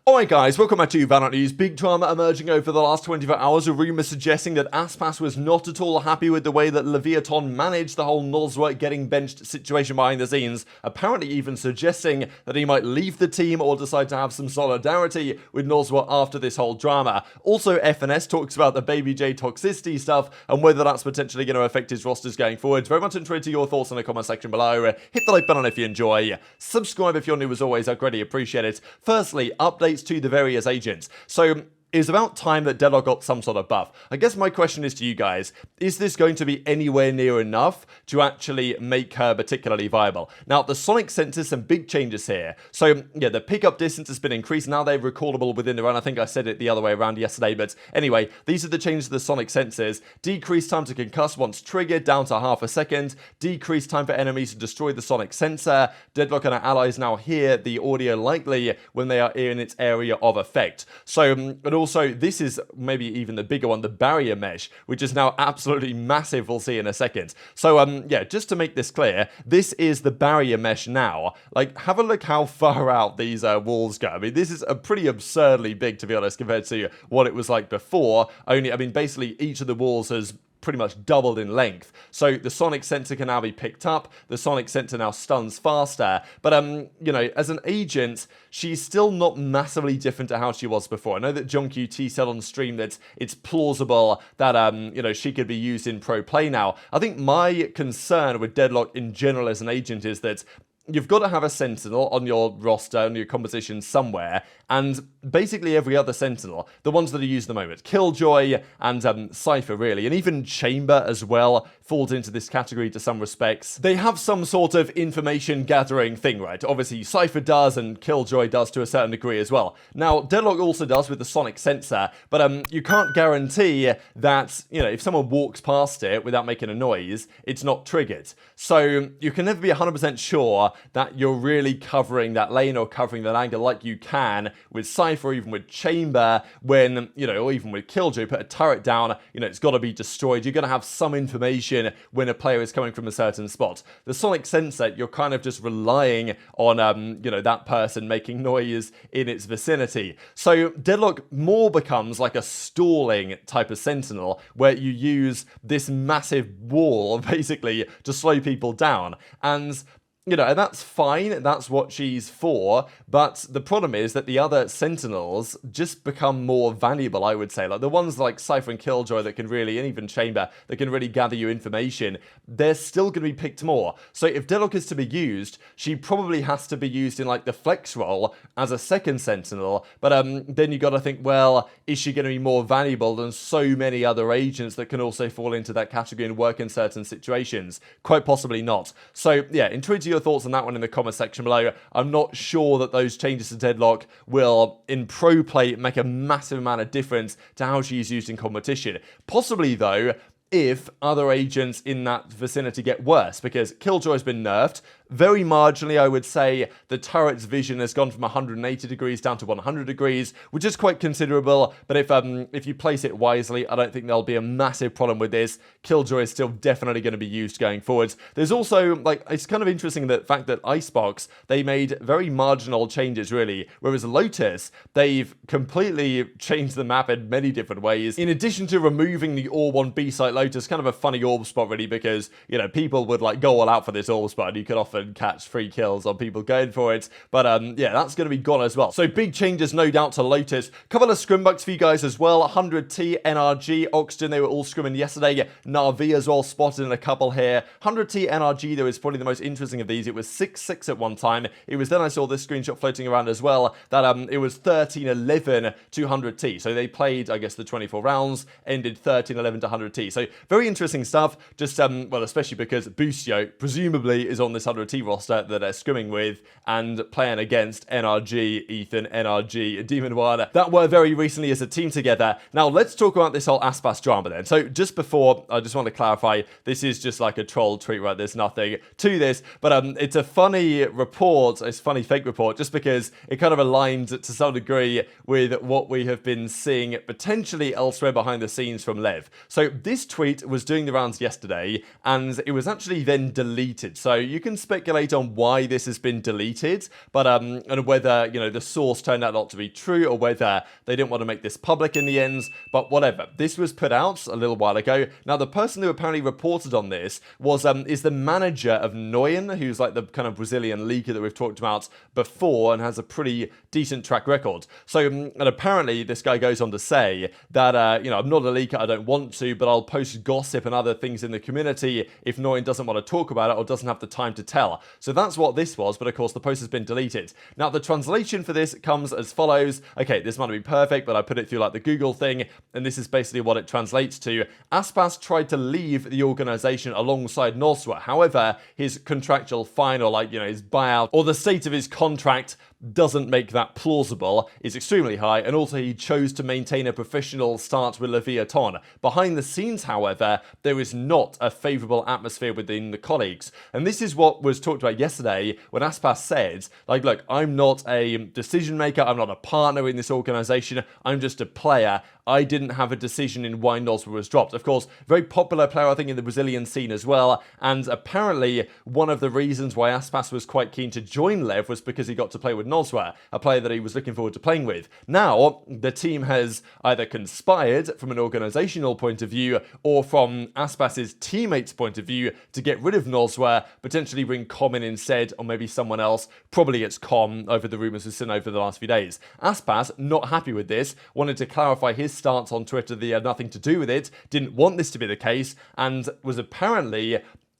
Alright guys, welcome back to VALORANT News. Big drama emerging over the last 24 hours. A rumour suggesting that Aspas was not at all happy with the way that Leviathan managed the whole Nosworth getting benched situation behind the scenes. Apparently even suggesting that he might leave the team or decide to have some solidarity with Nosworth after this whole drama. Also, FNS talks about the BabyJ toxicity stuff and whether that's potentially going to affect his rosters going forward. Very much interested to your thoughts in the comment section below. Hit the like button if you enjoy. Subscribe if you're new as always, I'd greatly appreciate it. Firstly, updates to the various agents. So it was about time that Deadlock got some sort of buff. I guess my question is to you guys, is this going to be anywhere near enough to actually make her particularly viable? Now, the sonic sensors, some big changes here. So, yeah, the pickup distance has been increased. Now they're recallable within the run. I think I said it the other way around yesterday, but anyway, these are the changes to the sonic sensors. Decreased time to concuss once triggered down to half a second. Decreased time for enemies to destroy the sonic sensor. Deadlock and our allies now hear the audio likely when they are in its area of effect. So, and also, this is maybe even the bigger one, the barrier mesh, which is now absolutely massive, we'll see in a second. So, yeah, just to make this clear, this is the barrier mesh now. Like, have a look how far out these walls go. I mean, this is a pretty absurdly big, to be honest, compared to what it was like before. Only, I mean, basically, each of the walls has pretty much doubled in length. So the sonic sensor can now be picked up. The sonic sensor now stuns faster. But, you know, as an agent, she's still not massively different to how she was before. I know that Gen.G said on stream that it's plausible that, you know, she could be used in pro play now. I think my concern with Deadlock in general as an agent is that you've got to have a Sentinel on your roster, on your composition somewhere, and basically every other Sentinel, the ones that are used at the moment, Killjoy and Cypher really, and even Chamber as well, falls into this category to some respects. They have some sort of information gathering thing, right? Obviously Cypher does and Killjoy does to a certain degree as well. Now, Deadlock also does with the sonic sensor, but you can't guarantee that, you know, if someone walks past it without making a noise, it's not triggered. So you can never be 100% sure that you're really covering that lane or covering that angle like you can with Cypher or even with Chamber when, you know, or even with Killjoy, put a turret down, you know, it's got to be destroyed. You're going to have some information when a player is coming from a certain spot. The sonic sensor, you're kind of just relying on, you know, that person making noise in its vicinity. So Deadlock more becomes like a stalling type of Sentinel where you use this massive wall basically to slow people down. And you know, and that's fine, that's what she's for, but the problem is that the other Sentinels just become more valuable, I would say. Like, the ones like Cypher and Killjoy that can really, and even Chamber, that can really gather you information, they're still going to be picked more. So if Deadlock is to be used, she probably has to be used in, like, the flex role as a second Sentinel, but then you got to think, well, is she going to be more valuable than so many other agents that can also fall into that category and work in certain situations? Quite possibly not. So, yeah, intrigued your thoughts on that one in the comment section below. I'm not sure that those changes to Deadlock will, in pro play, make a massive amount of difference to how she's used in competition. Possibly, though, if other agents in that vicinity get worse, because Killjoy's been nerfed. Very marginally, I would say, the turret's vision has gone from 180 degrees down to 100 degrees, which is quite considerable, but if you place it wisely, I don't think there'll be a massive problem with this. Killjoy is still definitely going to be used going forwards. There's also, like, it's kind of interesting the fact that Icebox, they made very marginal changes, really, whereas Lotus, they've completely changed the map in many different ways. In addition to removing the Orb on B-site Lotus, kind of a funny orb spot, really, because, you know, people would, like, go all out for this orb spot, and you could often catch free kills on people going for it, but yeah, that's going to be gone as well. So big changes no doubt to Lotus. Couple of Scrimbux for you guys as well. 100T, NRG, Oxygen, they were all scrimming yesterday. Na'Vi as well spotted in a couple here. 100T, NRG though is probably the most interesting of these. It was 6-6 at one time. It was then I saw this screenshot floating around as well that it was 13-11 to 100T. So they played, I guess, the 24 rounds, ended 13-11 to 100T. So very interesting stuff. Just well, especially because Boostio presumably is on this 100T roster that they're scrimming with and playing against NRG, Ethan, NRG, Demon One that were very recently as a team together. Now let's talk about this whole Aspas drama then. So just before, I just want to clarify, this is just like a troll tweet, right? There's nothing to this, but it's a funny report, it's a funny fake report, just because it kind of aligns to some degree with what we have been seeing potentially elsewhere behind the scenes from LEV. So this tweet was doing the rounds yesterday, and it was actually then deleted. So you can speculate speculate on why this has been deleted, but and whether, you know, the source turned out not to be true, or whether they didn't want to make this public in the end, but whatever. This was put out a little while ago. Now, the person who apparently reported on this was is the manager of Nguyen, who's like the kind of Brazilian leaker that we've talked about before and has a pretty decent track record. So, and apparently this guy goes on to say that, you know, I'm not a leaker, I don't want to, but I'll post gossip and other things in the community if Nguyen doesn't want to talk about it or doesn't have the time to tell. So that's what this was, but of course the post has been deleted. Now, the translation for this comes as follows. Okay, this might not be perfect, but I put it through like the Google thing, and this is basically what it translates to. Aspas tried to leave the organization alongside Noswa. However, his contractual fine, or like, you know, his buyout, or the state of his contract doesn't make that plausible, is extremely high, and also he chose to maintain a professional start with Leviathan. Behind the scenes, however, there is not a favourable atmosphere within the colleagues, and this is what was talked about yesterday when Aspas said, like, look, I'm not a decision maker, I'm not a partner in this organisation, I'm just a player. I didn't have a decision in why Noswa was dropped. Of course, very popular player, I think, in the Brazilian scene as well, and apparently one of the reasons why Aspas was quite keen to join LEV was because he got to play with Noswa, a player that he was looking forward to playing with. Now, the team has either conspired from an organisational point of view or from Aspas's teammates' point of view to get rid of Noswa, potentially bring Com in instead, or maybe someone else. Probably it's Com over the rumours we've seen over the last few days. Aspas, not happy with this, wanted to clarify his stance on Twitter that he had nothing to do with it, didn't want this to be the case, and was apparently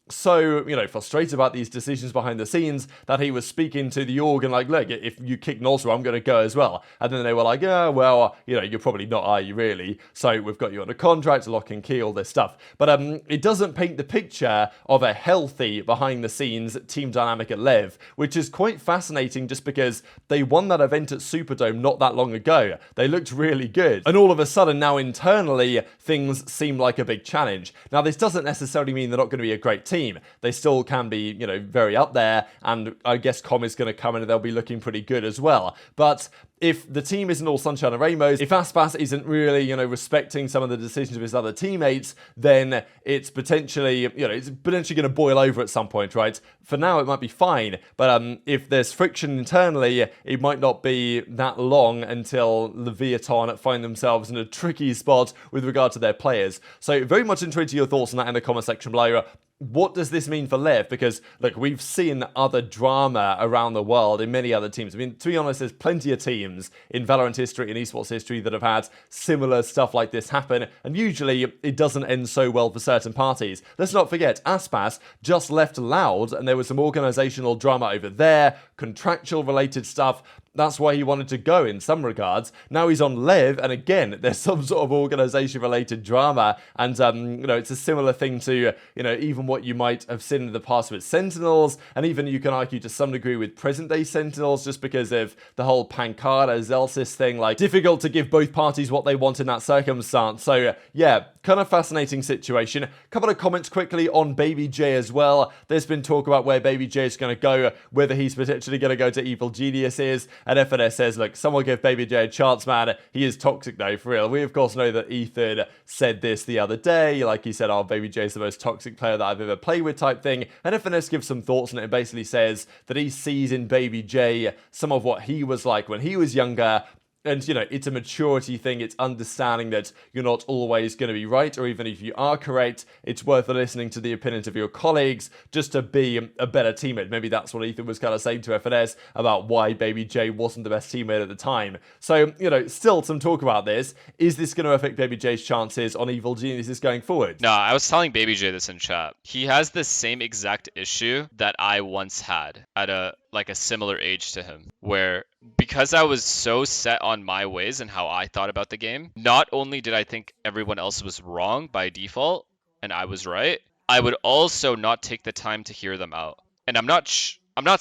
so, you know, frustrated about these decisions behind the scenes that he was speaking to the org and like, look, if you kick Nosra, I'm going to go as well. And then they were like, yeah, well, you know, you're probably not, are you really? So we've got you on a contract, lock and key, all this stuff. But it doesn't paint the picture of a healthy behind the scenes team dynamic at LEV, which is quite fascinating just because they won that event at Superdome not that long ago. They looked really good. And all of a sudden now internally, things seem like a big challenge. Now, this doesn't necessarily mean they're not going to be a great team. They still can be, you know, very up there, and I guess Com is going to come in and they'll be looking pretty good as well. But if the team isn't all sunshine and rainbows, if Aspas isn't really, you know, respecting some of the decisions of his other teammates, then it's potentially, you know, it's potentially going to boil over at some point, right? For now, it might be fine, but if there's friction internally, it might not be that long until Leviathan find themselves in a tricky spot with regard to their players. So very much intrigued to your thoughts on that in the comment section below. What does this mean for LEV? Because, look, we've seen other drama around the world in many other teams. I mean, to be honest, there's plenty of teams in Valorant history and esports history that have had similar stuff like this happen, and usually it doesn't end so well for certain parties. Let's not forget, Aspas just left Loud, and there was some organizational drama over there, contractual related stuff. That's why he wanted to go in some regards. Now he's on LEV, and again, there's some sort of organization-related drama, and, you know, it's a similar thing to, you know, even what you might have seen in the past with Sentinels, and even you can argue to some degree with present-day Sentinels, just because of the whole Pankara, Zelsis thing. Like, difficult to give both parties what they want in that circumstance. So, yeah, kind of fascinating situation. A couple of comments quickly on BabyJ as well. There's been talk about where BabyJ is going to go, whether he's potentially going to go to Evil Geniuses. And FNS says, look, someone give BabyJ a chance, man. He is toxic, though, for real. We, of course, know that Ethan said this the other day. Like, he said, oh, BabyJ is the most toxic player that I've ever played with type thing. And FNS gives some thoughts on it and basically says that he sees in BabyJ some of what he was like when he was younger. And, you know, it's a maturity thing. It's understanding that you're not always going to be right, or even if you are correct, it's worth listening to the opinions of your colleagues just to be a better teammate. Maybe that's what Ethan was kind of saying to FNS about why BabyJ wasn't the best teammate at the time. So, you know, still some talk about this. Is this going to affect BabyJ's chances on Evil Geniuses going forward? No, I was telling BabyJ this in chat. He has the same exact issue that I once had at a similar age to him, where because I was so set on my ways and how I thought about the game, not only did I think everyone else was wrong by default and I was right, I would also not take the time to hear them out. And I'm not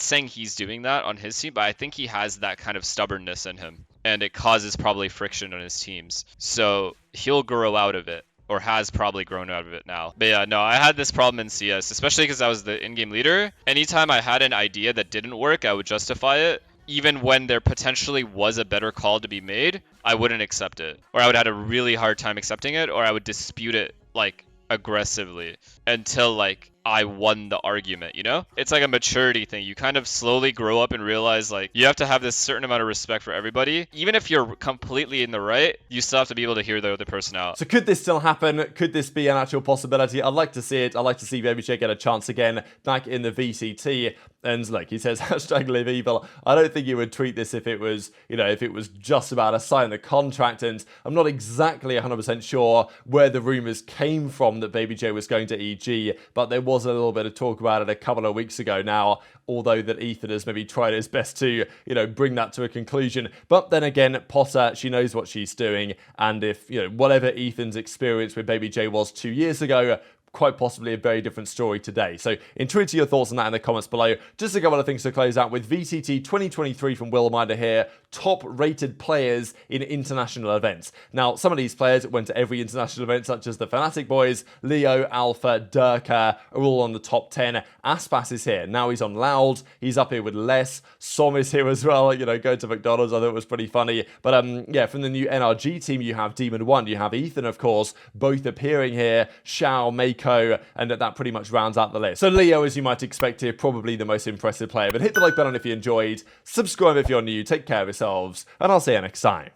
saying he's doing that on his team, but I think he has that kind of stubbornness in him, and it causes probably friction on his teams. So he'll grow out of it, or has probably grown out of it now. But yeah, no, I had this problem in CS, especially because I was the in-game leader. Anytime I had an idea that didn't work, I would justify it. Even when there potentially was a better call to be made, I wouldn't accept it. Or I would have a really hard time accepting it, or I would dispute it, like, aggressively until, like, I won the argument, you know? It's like a maturity thing. You kind of slowly grow up and realize like you have to have this certain amount of respect for everybody. Even if you're completely in the right, you still have to be able to hear the other person out. So could this still happen? Could this be an actual possibility? I'd like to see it. I'd like to see BabyJ get a chance again back in the VCT. And look, he says hashtag live evil. I don't think you would tweet this if it was, if it was just about to sign the contract. And I'm not exactly 100% sure where the rumors came from that BabyJ was going to EG, but there was a little bit of talk about it a couple of weeks ago now, although that Ethan has maybe tried his best to, bring that to a conclusion. But then again, Potter, she knows what she's doing. And if, whatever Ethan's experience with BabyJ was 2 years ago, quite possibly a very different story today. So tweet your thoughts on that in the comments below. Just a couple of things to close out with VCT 2023 from Will Minder here. Top rated players in international events. Now, some of these players went to every international event, such as the Fnatic boys, Leo, Alpha, Durka, are all on the top 10. Aspas is here. Now he's on Loud. He's up here with Les. Som is here as well. Going to McDonald's. I thought it was pretty funny. But yeah, from the new NRG team, you have Demon 1. You have Ethan, of course, both appearing here. Shao, Mako, and that pretty much rounds out the list. So Leo, as you might expect here, probably the most impressive player. But hit the like button if you enjoyed. Subscribe if you're new. Take care of yourselves. And I'll see you next time.